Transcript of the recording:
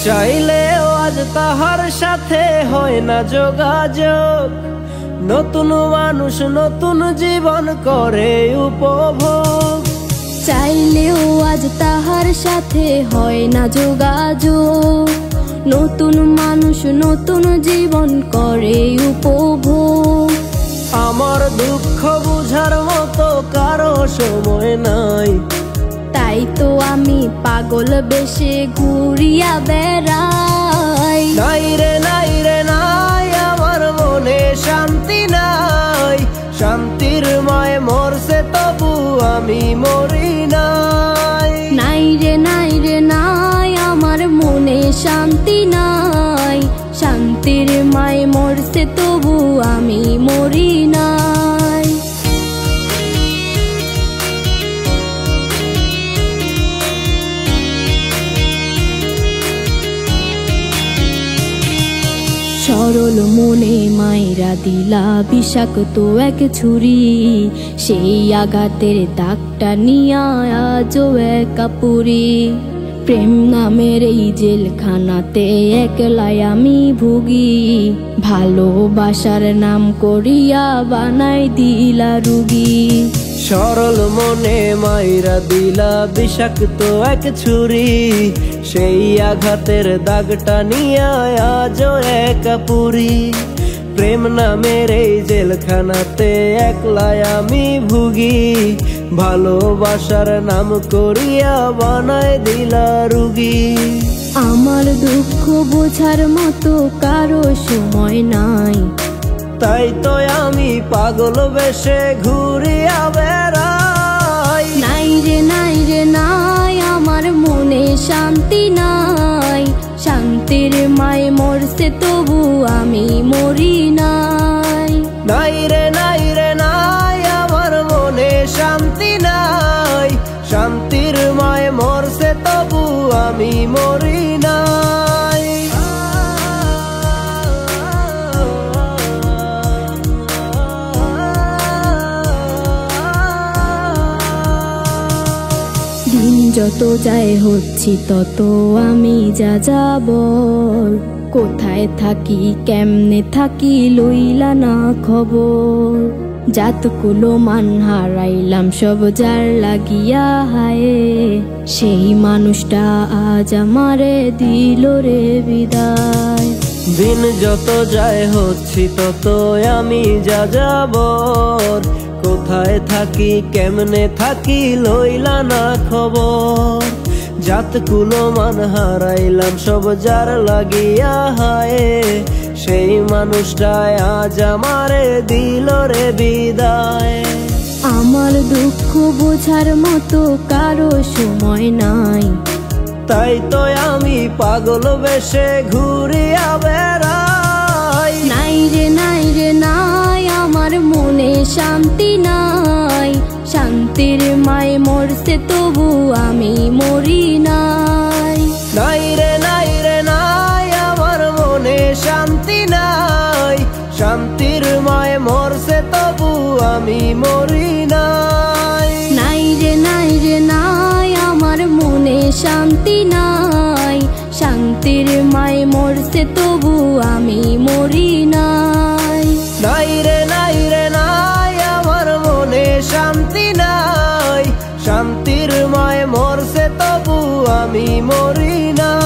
চাইলেও আজ তাহার সাথে হয় না যোগাযোগ। নতুন মানুষ নতুন জীবন করে উপভোগ। চাইলেও আজ তাহার সাথে হয় না যোগাযোগ। নতুন মানুষ নতুন জীবন করে উপভোগ। আমার দুঃখ বুঝার মতো কারো সময় নাই, তাই তো আমি পাগল বেশে ঘুরিয়া বেড়াই। নাই রে নাই রে নাই, আমার মনে শান্তি নাই। শান্তির মায় মরছে তবু আমি মরি নাই। নাই রে নাই রে নাই, আমার মনে শান্তি নাই। শান্তির মায় মরছে তবু আমি মরি নাই। সরল মনে মায়েরা দিলা বিষাক্ত এক ছুরি। সেই আঘাতের দাগটা নিয়া আজও একা পুরি। প্রেম নামের এই জেলখানাতে একলাই আমি ভুগি। ভালোবাসার নাম করিয়া বানাই দিলা রুগী। সরল মনে মাইরা দিলা বিষাক্ত এক ছুরি। সেই আঘাতের দাগটা নিয়া আজও একা পুরি। প্রেম নামের এই জেলখানাতে একলাই আমি ভুগি। ভালোবাসার নাম করিয়া বানায় দিলা রুগী। আমার দুঃখ বোঝার মতো কারো সময় নাই, তাই তো আমি পাগল বেশে ঘুরিয়া বেড়াই। নাই রে নাই রে নাই, আমার মনে শান্তি নাই। শান্তির মায় মরছে তবু আমি মরি নাই। নাই রে নাই রে নাই, আমার মনে শান্তি নাই। শান্তির মায় মরছে তবু আমি মরি নাই। দিন যত যায় হচ্ছি তত আমি যা যাবর। কোথায় থাকি কেমনে থাকি লইলা না খবর। জাতকুলো মান হারাইলাম সব যার লাগিয়া হায়। সেই মানুষটা আজ আমারে দিল রে বিদায়। দিন যত যায় হচ্ছি তত আমি যা যাবর। কোথায় থাকি কেমনে থাকি লইলা না খবর। জাতকুলো মান হারাইলাম সব যার লাগিয়া হায়। সেই মানুষটাই আজ আমারে দিল রে বিদায়। আমার দুঃখ বোঝার মতো কারো সময় নাই, তাই তো আমি পাগল বেশে ঘুরিয়া বেড়াই। নাই রে নাই রে নাই, আমার মনে শান্তি নাই। শান্তির মায় মরছে তবু আমি মরি নাই। নাই রে নাই রে নাই, আমার মনে শান্তি নাই। শান্তির মায় মরছে তবু আমি মরি নাই। নাই রে নাই রে নাই, আমার মনে শান্তি নাই। শান্তির মায় মরছে তবু আমি মরি নাই। নাই রে নাই রে নাই, আমার মনে শান্তি নাই। শান্তির মায় মরছে তবু আমি মরি নাই।